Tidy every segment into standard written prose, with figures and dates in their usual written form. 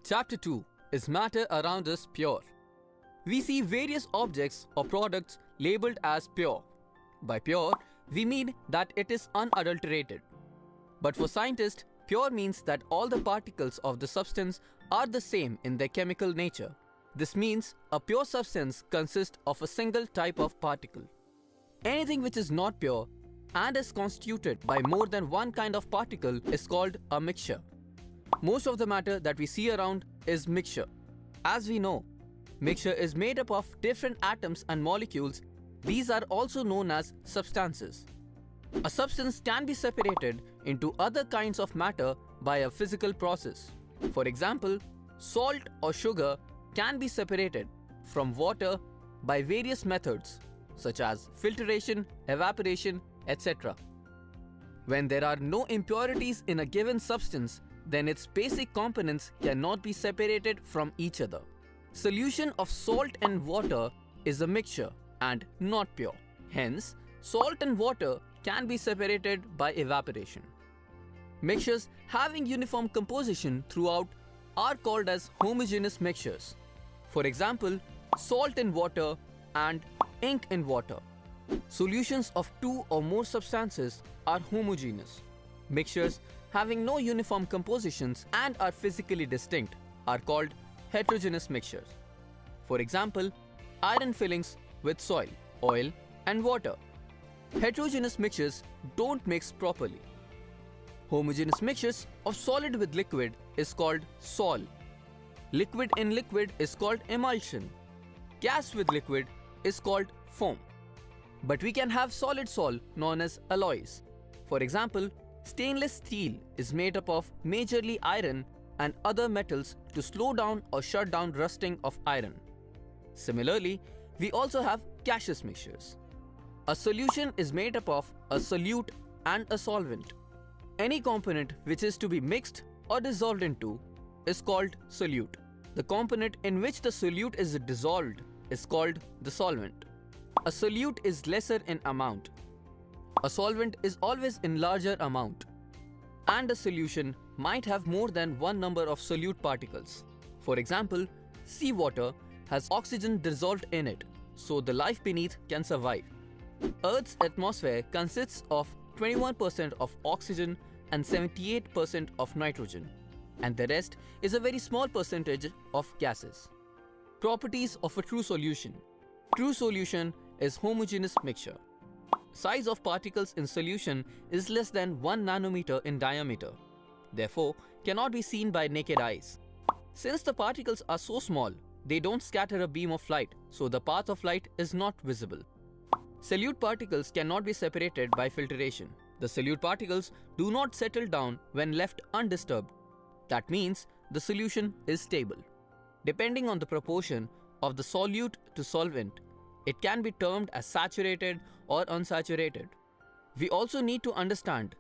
Chapter 2 is matter around us pure. We see various objects or products labeled as pure. By pure, we mean that it is unadulterated. But for scientists, pure means that all the particles of the substance are the same in their chemical nature. This means a pure substance consists of a single type of particle. Anything which is not pure and is constituted by more than one kind of particle is called a mixture. Most of the matter that we see around is mixture. As we know, mixture is made up of different atoms and molecules. These are also known as substances. A substance can be separated into other kinds of matter by a physical process. For example, salt or sugar can be separated from water by various methods such as filtration, evaporation, etc. When there are no impurities in a given substance, then its basic components cannot be separated from each other. Solution of salt and water is a mixture and not pure. Hence, salt and water can be separated by evaporation. Mixtures having uniform composition throughout are called as homogeneous mixtures. For example, salt in water and ink in water. Solutions of two or more substances are homogeneous. Mixtures having no uniform compositions and are physically distinct are called heterogeneous mixtures. For example, iron fillings with soil, oil, and water. Heterogeneous mixtures don't mix properly. Homogeneous mixtures of solid with liquid is called sol. Liquid in liquid is called emulsion. Gas with liquid is called foam. But we can have solid sol known as alloys. For example, stainless steel is made up of majorly iron and other metals to slow down or shut down rusting of iron. Similarly, we also have gaseous mixtures. A solution is made up of a solute and a solvent. Any component which is to be mixed or dissolved into is called solute. The component in which the solute is dissolved is called the solvent. A solute is lesser in amount. A solvent is always in larger amount. And a solution might have more than one number of solute particles. For example, seawater has oxygen dissolved in it, so the life beneath can survive. Earth's atmosphere consists of 21% of oxygen and 78% of nitrogen, and the rest is a very small percentage of gases. Properties of a true solution. True solution is homogeneous mixture. Size of particles in solution is less than 1 nanometer in diameter, therefore cannot be seen by naked eyes. Since the particles are so small, they don't scatter a beam of light, so the path of light is not visible. Solute particles cannot be separated by filtration. The solute particles do not settle down when left undisturbed. That means the solution is stable. Depending on the proportion of the solute to solvent, it can be termed as saturated or unsaturated. We also need to understand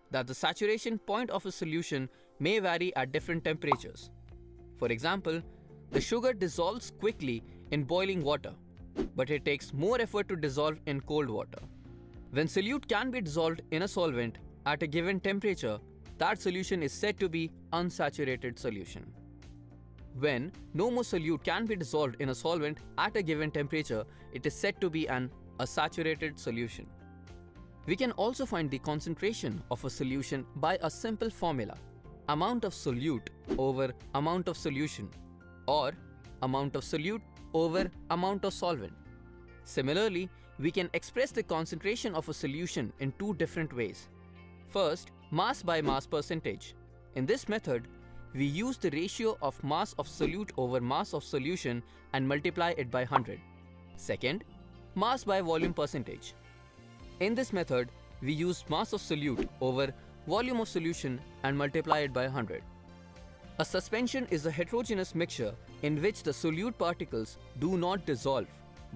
that the saturation point of a solution may vary at different temperatures. For example, the sugar dissolves quickly in boiling water, but it takes more effort to dissolve in cold water. When solute can be dissolved in a solvent at a given temperature, that solution is said to be unsaturated solution. When no more solute can be dissolved in a solvent at a given temperature, it is said to be a saturated solution. We can also find the concentration of a solution by a simple formula: amount of solute over amount of solution, or amount of solute over amount of solvent. Similarly, we can express the concentration of a solution in two different ways. First, mass by mass percentage. In this method, we use the ratio of mass of solute over mass of solution and multiply it by 100. Second, mass by volume percentage. In this method, we use mass of solute over volume of solution and multiply it by 100. A suspension is a heterogeneous mixture in which the solute particles do not dissolve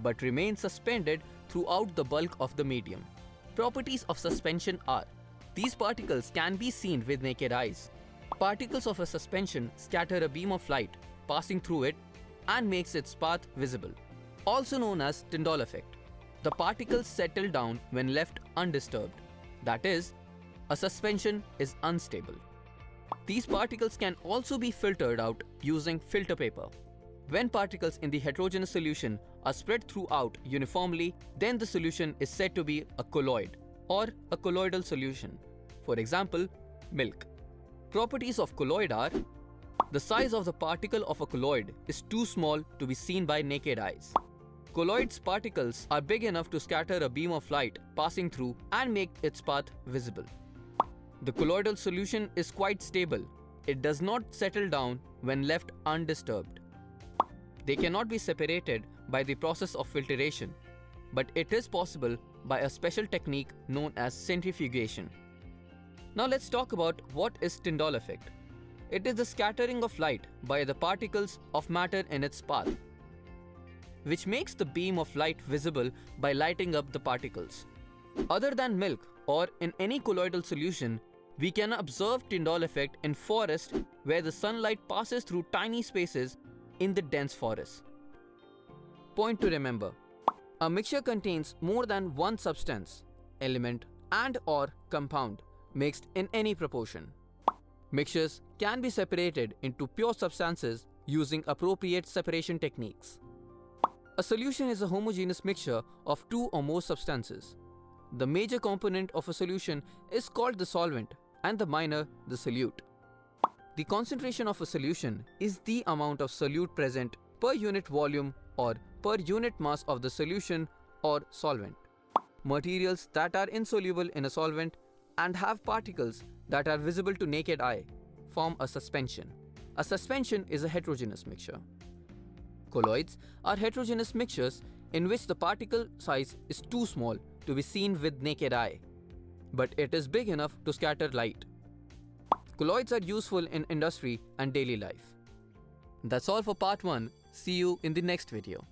but remain suspended throughout the bulk of the medium. Properties of suspension are: these particles can be seen with naked eyes. Particles of a suspension scatter a beam of light passing through it and makes its path visible, also known as Tyndall effect. The particles settle down when left undisturbed. That is, a suspension is unstable. These particles can also be filtered out using filter paper. When particles in the heterogeneous solution are spread throughout uniformly, then the solution is said to be a colloid or a colloidal solution. For example, milk. Properties of colloid are: the size of the particle of a colloid is too small to be seen by naked eyes. Colloid's particles are big enough to scatter a beam of light passing through and make its path visible. The colloidal solution is quite stable. It does not settle down when left undisturbed. They cannot be separated by the process of filtration, but it is possible by a special technique known as centrifugation. Now let's talk about what is Tyndall effect. It is the scattering of light by the particles of matter in its path, which makes the beam of light visible by lighting up the particles. Other than milk or in any colloidal solution, we can observe Tyndall effect in forest where the sunlight passes through tiny spaces in the dense forest. Point to remember: a mixture contains more than one substance, element and/or compound mixed in any proportion. Mixtures can be separated into pure substances using appropriate separation techniques. A solution is a homogeneous mixture of two or more substances. The major component of a solution is called the solvent and the minor the solute. The concentration of a solution is the amount of solute present per unit volume or per unit mass of the solution or solvent. Materials that are insoluble in a solvent and have particles that are visible to naked eye form a suspension. A suspension is a heterogeneous mixture. Colloids are heterogeneous mixtures in which the particle size is too small to be seen with naked eye, but it is big enough to scatter light. Colloids are useful in industry and daily life. That's all for part 1. See you in the next video.